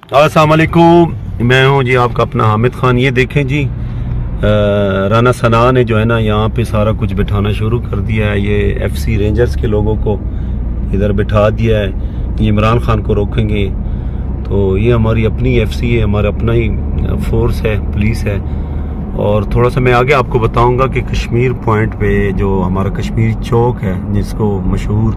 अस्सलाम वालेकुम, मैं हूं जी आपका अपना हामिद खान। ये देखें जी, राना सना ने जो है ना यहाँ पे सारा कुछ बिठाना शुरू कर दिया है। ये एफसी रेंजर्स के लोगों को इधर बिठा दिया है। ये इमरान खान को रोकेंगे। तो ये हमारी अपनी एफसी है, हमारा अपना ही फोर्स है, पुलिस है। और थोड़ा सा मैं आगे आपको बताऊंगा कि कश्मीर पॉइंट पे जो हमारा कश्मीर चौक है, जिसको मशहूर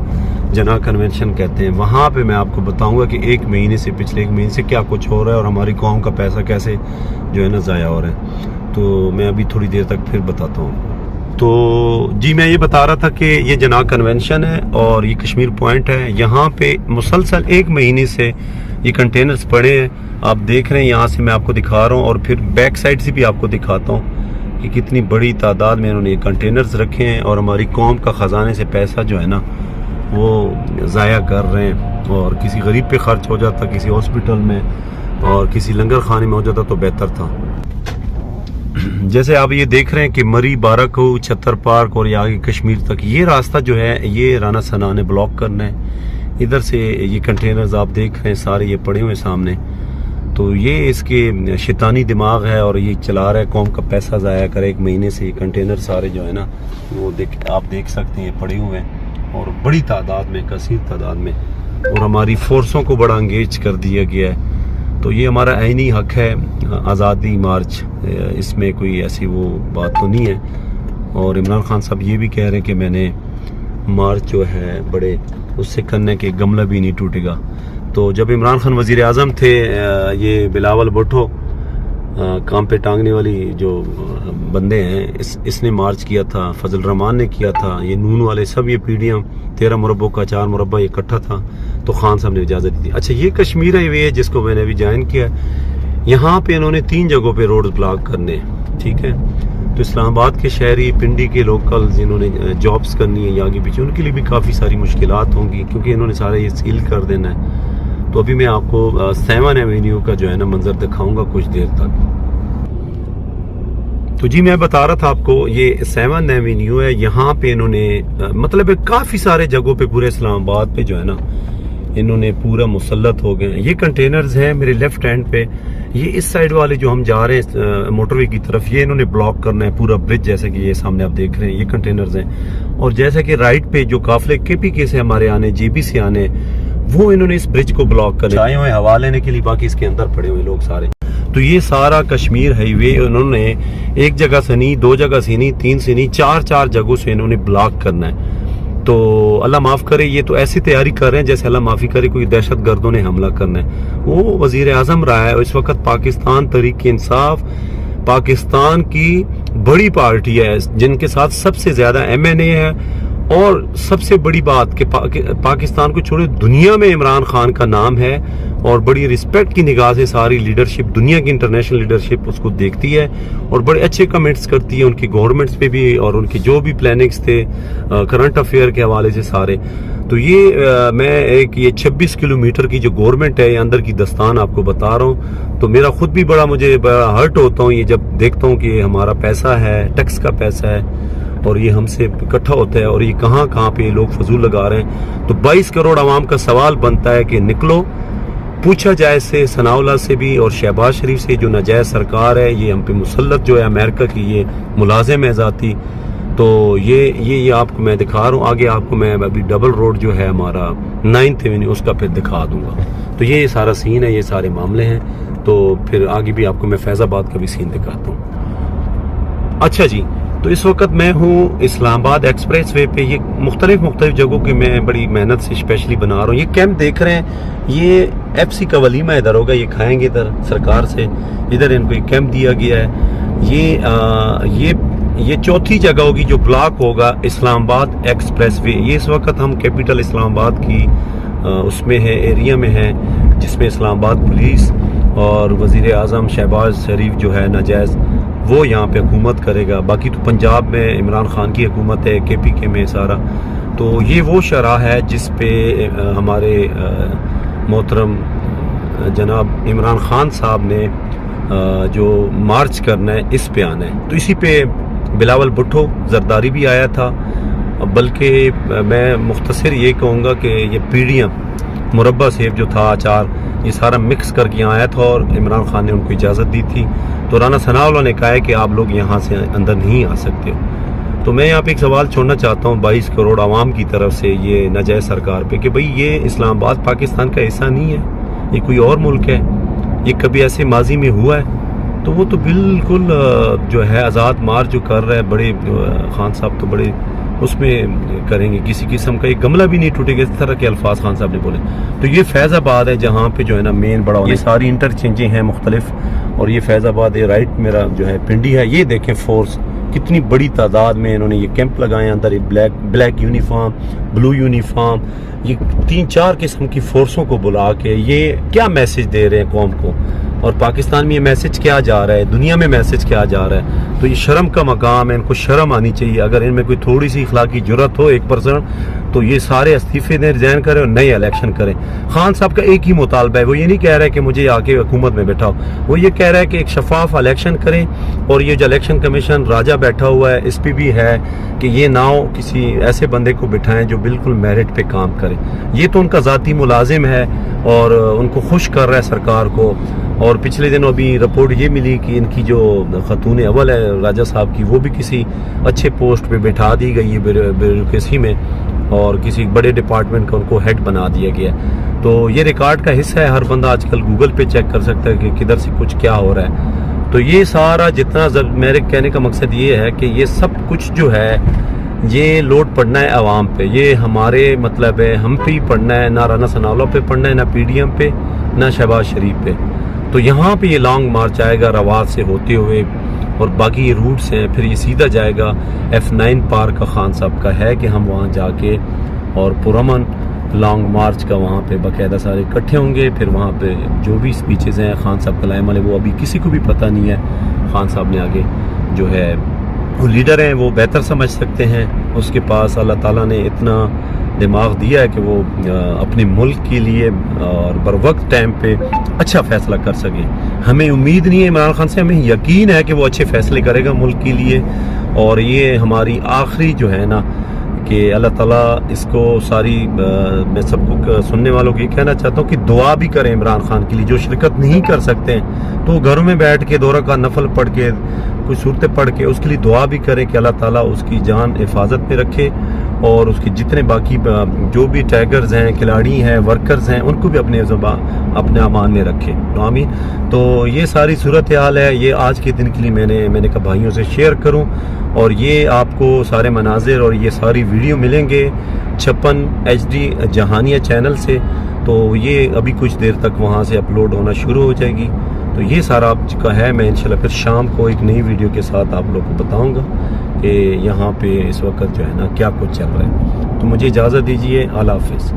जना कन्वेंशन कहते हैं, वहाँ पे मैं आपको बताऊंगा कि पिछले एक महीने से क्या कुछ हो रहा है और हमारी कौम का पैसा कैसे जो है ना ज़ाया हो रहा है। तो मैं अभी थोड़ी देर तक फिर बताता हूँ। तो जी मैं ये बता रहा था कि ये जना कन्वेंशन है और ये कश्मीर पॉइंट है। यहाँ पे मुसलसल एक महीने से ये कंटेनर्स पड़े हैं, आप देख रहे हैं। यहाँ से मैं आपको दिखा रहा हूँ और फिर बैक साइड से भी आपको दिखाता हूँ कि कितनी बड़ी तादाद में इन्होंने ये कंटेनर्स रखे हैं और हमारी कौम का ख़जाने से पैसा जो है ना वो ज़ाया कर रहे हैं। और किसी गरीब पे खर्च हो जाता, किसी हॉस्पिटल में और किसी लंगर खाने में हो जाता तो बेहतर था। जैसे आप ये देख रहे हैं कि मरी, बाराको, छत्तर पार्क और ये आगे कश्मीर तक ये रास्ता जो है ये राना सना ने ब्लॉक करना है। इधर से ये कंटेनर्स आप देख रहे हैं सारे ये पड़े हुए सामने। तो ये इसके शैतानी दिमाग है और ये चला रहा है कौम का पैसा ज़ाया करे। एक महीने से ये कंटेनर सारे जो है ना वो आप देख सकते हैं पड़े हुए हैं और बड़ी तादाद में, कसीर तादाद में। और हमारी फोर्सों को बड़ा इंगेज कर दिया गया है। तो ये हमारा आईनी हक है, आज़ादी मार्च, इसमें कोई ऐसी वो बात तो नहीं है। और इमरान खान साहब ये भी कह रहे हैं कि मैंने मार्च जो है बड़े उससे करने के गमला भी नहीं टूटेगा। तो जब इमरान खान वज़ीर आज़म थे, ये बिलावल भुट्टो काम पे टांगने वाली जो बंदे हैं, इसने मार्च किया था, फजल रहमान ने किया था, ये नून वाले सब, ये पीडीएम 13 मुरब्बों का 4 मुरब्बा इकट्ठा था। तो खान साहब ने इजाज़त दी थी। अच्छा, ये कश्मीर हाईवे है जिसको मैंने अभी ज्वाइन किया। यहाँ पे इन्होंने 3 जगहों पे रोड ब्लॉक करने, ठीक है। तो इस्लामाबाद के शहरी, पिंडी के लोकल जिन्होंने जॉब्स करनी है या आगे पीछे, उनके लिए भी काफ़ी सारी मुश्किलात होंगी क्योंकि इन्होंने सारा ये सील कर देना है। तो अभी मैं आपको 7 एवेन्यू का जो है ना मंजर दिखाऊंगा कुछ देर तक। तो जी मैं बता रहा था आपको, ये 7 एवेन्यू है। यहाँ पे इन्होंने मतलब काफ़ी सारे जगहों पे पूरे इस्लामाबाद पे जो है ना इन्होंने पूरा मुसल्लत हो गए। ये कंटेनर्स हैं मेरे लेफ्ट हैंड पे। ये इस साइड वाले जो हम जा रहे हैं मोटरवे की तरफ, ये इन्होंने ब्लॉक करना है पूरा ब्रिज, जैसे कि ये सामने आप देख रहे हैं, ये कंटेनर्स हैं। और जैसे कि राइट पे जो काफिले केपीके से हमारे आने, जेबी से आने, वो इन्होंने इस ब्रिज को ब्लॉक कर आए हुए हवा लेने के लिए, बाकी इसके अंदर पड़े हुए लोग सारे। तो ये सारा कश्मीर हाईवे उन्होंने एक जगह से नहीं, 2 जगह से नहीं, 3 से नहीं, 4 जगहों से इन्होंने ब्लॉक करना है। तो अल्लाह माफ़ करे, ये तो ऐसी तैयारी कर रहे हैं जैसे अल्लाह माफ़ी करे कोई दहशत गर्दों ने हमला करना है। वो वज़ीर आज़म रहा है इस वक्त पाकिस्तान तहरीक-ए-इंसाफ, पाकिस्तान की बड़ी पार्टी है जिनके साथ सबसे ज़्यादा MNA है। और सबसे बड़ी बात कि पाकिस्तान को छोड़े दुनिया में इमरान खान का नाम है और बड़ी रिस्पेक्ट की निगाह से सारी लीडरशिप, दुनिया की इंटरनेशनल लीडरशिप उसको देखती है और बड़े अच्छे कमेंट्स करती है उनकी गवर्नमेंट्स पे भी और उनके जो भी प्लानिंग्स थे करंट अफेयर के हवाले से सारे। तो ये मैं ये 26 किलोमीटर की जो गवर्नमेंट है, ये अंदर की दस्तान आपको बता रहा हूँ। तो मेरा खुद भी मुझे बड़ा हर्ट होता हूँ ये जब देखता हूँ कि हमारा पैसा है, टैक्स का पैसा है और ये हमसे इकट्ठा होता है और ये कहाँ पे ये लोग फजूल लगा रहे हैं। तो 22 करोड़ आवाम का सवाल बनता है कि निकलो, पूछा जाए से सनाउल्लाह से भी और शहबाज शरीफ से, जो नाजायज सरकार है, ये हम पे मुसल्लत जो है अमेरिका की, ये मुलाजिम है ज़ाती। तो ये आपको मैं दिखा रहा हूँ। आगे आपको मैं अभी डबल रोड जो है हमारा 9th एवेन्यू, उसका फिर दिखा दूंगा। तो ये सारा सीन है, ये सारे मामले हैं। तो फिर आगे भी आपको मैं फैज़ाबाद का भी सीन दिखाता हूँ। अच्छा जी, तो इस वक्त मैं हूँ इस्लामाबाद एक्सप्रेस वे पे। ये मुख्तलिफ जगहों की मैं बड़ी मेहनत से स्पेशली बना रहा हूँ। ये कैंप देख रहे हैं, ये FC का वलीमा इधर होगा, ये खाएंगे इधर सरकार से, इधर इनको एक कैंप दिया गया है। ये चौथी जगह होगी जो ब्लॉक होगा इस्लामाबाद एक्सप्रेस वे। ये इस वक्त हम कैपिटल इस्लामाबाद की उसमें है, एरिया में है, जिसमें इस्लामाबाद पुलिस और वज़ीर आज़म शहबाज शरीफ जो है नाजायज़, वो यहाँ पे हुकूमत करेगा। बाकी तो पंजाब में इमरान खान की हुकूमत है, KPK में सारा। तो ये वो शरह है जिस पे हमारे मोहतरम जनाब इमरान खान साहब ने जो मार्च करना है, इस पे आना है। तो इसी पे बिलावल भुट्टो जरदारी भी आया था। बल्कि मैं मुख्तसर ये कहूँगा कि ये पीढ़ियाँ मुरब्बा सेब जो था, अचार, یہ سارا مکس کر کے آیا تھا اور عمران خان نے ان کو اجازت دی تھی. تو رانا ثناء اللہ نے کہا ہے کہ آپ لوگ یہاں سے اندر نہیں آ سکتے ہو. تو میں یہاں پہ ایک سوال چھوڑنا چاہتا ہوں 22 کروڑ عوام کی طرف سے یہ ناجائز سرکار پہ کہ بھئی یہ اسلام آباد پاکستان کا حصہ نہیں ہے, یہ کوئی اور ملک ہے, یہ کبھی ایسے ماضی میں ہوا ہے؟ تو وہ تو بالکل جو ہے آزاد مار جو کر رہا ہے, بڑے خان صاحب تو بڑے اس میں کریں گے, کسی قسم کا ایک گملہ بھی نہیں ٹوٹے گا, اس طرح کے الفاظ خان صاحب نے بولے. تو یہ فیض آباد ہے جہاں پہ جو ہے نا مین بڑا, یہ ساری انٹرچینجیں ہیں مختلف, اور یہ فیض آباد ہے. رائٹ میرا جو ہے پنڈی ہے, یہ دیکھیں فورس کتنی بڑی تعداد میں انہوں نے یہ کیمپ لگائے اندر, یہ بلیک یونیفارم, بلو یونیفارم, یہ 3-4 قسم کی فورسوں کو بلا کے یہ کیا میسج دے رہے ہیں قوم کو, اور پاکستان میں یہ میسج کیا جا رہا ہے, دنیا میں میسج کیا جا رہا ہے. تو یہ شرم کا مقام ہے, ان کو شرم آنی چاہیے. اگر ان میں کوئی تھوڑی سی اخلاقی جرت ہو 1%, تو یہ سارے استعفے دیں, ریزائن کریں اور نئے الیکشن کریں. خان صاحب کا ایک ہی مطالبہ ہے, وہ یہ نہیں کہہ رہا ہے کہ مجھے آ کے حکومت میں بیٹھاؤ, وہ یہ کہہ رہا ہے کہ ایک شفاف الیکشن کریں. اور یہ جو الیکشن کمیشن راجہ بیٹھا ہوا ہے, اس پہ بھی ہے کہ یہ نہ ہو کسی ایسے بندے کو بٹھائیں جو بالکل میرٹ پہ کام کرے. یہ تو ان کا ذاتی ملازم ہے اور ان کو خوش کر رہا ہے سرکار کو. اور پچھلے دنوں ابھی رپورٹ یہ ملی کہ ان کی جو خاتون اول ہے راجہ صاحب کی, وہ بھی کسی اچھے پوسٹ پہ بٹھا دی گئی ہے بیوروکریسی میں, اور کسی بڑے ڈپارٹمنٹ کا ان کو ہیڈ بنا دیا گیا. تو یہ ریکارڈ کا حصہ ہے, ہر بندہ آج کل گوگل پہ چیک کر سکتا ہے کہ کدھر سے کچھ کیا ہو رہا ہے. تو یہ سارا جتنا میرے کہنے کا مقصد یہ ہے کہ یہ سب کچھ جو ہے یہ لوڈ پڑنا ہے عوام پہ, یہ ہمارے مطلب ہے ہم پہ ہی پڑنا ہے, نہ رانا ثناء اللہ پہ پڑنا ہے, نہ پی ڈی ایم پہ, نہ شہباز شریف پہ. تو یہاں پہ یہ لانگ مارچ آئے گا رواس سے ہوتے ہوئے, اور باقی یہ روٹس ہیں, پھر یہ سیدھا جائے گا F9 پارک کا خان صاحب کا ہے کہ ہم وہاں جا کے اور پرامن لانگ مارچ کا وہاں پہ باقاعدہ سارے اکٹھے ہوں گے. پھر وہاں پہ جو بھی سپیچز ہیں خان صاحب کا لائم والے, وہ ابھی کسی کو بھی پتہ نہیں ہے. خان صاحب نے آگے جو ہے وہ لیڈر ہیں, وہ بہتر سمجھ سکتے ہیں, اس کے پاس اللہ تعالیٰ نے اتنا دماغ دیا ہے کہ وہ اپنے ملک کے لیے اور بر وقت ٹائم پہ اچھا فیصلہ کر سکے. ہمیں امید نہیں ہے عمران خان سے, ہمیں یقین ہے کہ وہ اچھے فیصلے کرے گا ملک کے لیے. اور یہ ہماری آخری جو ہے نا کہ اللہ تعالیٰ اس کو ساری, میں سب کو سننے والوں کو یہ کہنا چاہتا ہوں کہ دعا بھی کریں عمران خان کے لیے. جو شرکت نہیں کر سکتے ہیں تو گھروں میں بیٹھ کے دورہ کا نفل پڑھ کے, کچھ صورتیں پڑھ کے اس کے لیے دعا بھی کریں کہ اللہ تعالیٰ اس کی جان حفاظت میں رکھے, اور اس کی جتنے باقی جو بھی ٹائیگرز ہیں, کھلاڑی ہیں, ورکرز ہیں, ان کو بھی اپنے امان میں رکھے. آمین. تو یہ ساری صورتحال ہے. یہ آج کے دن کے لیے میں نے کہا بھائیوں سے شیئر کروں, اور یہ آپ کو سارے مناظر اور یہ ساری ویڈیو ملیں گے 56 HD جہانیہ چینل سے. تو یہ ابھی کچھ دیر تک وہاں سے اپلوڈ ہونا شروع ہو جائے گی. تو یہ سارا آپ کا ہے. میں انشاءاللہ پھر شام کو ایک نئی ویڈیو کے ساتھ آپ لوگ کو بتاؤں گا کہ یہاں پہ اس وقت جو ہے نا کیا کچھ چل رہا ہے. تو مجھے اجازت دیجیے. اللہ حافظ.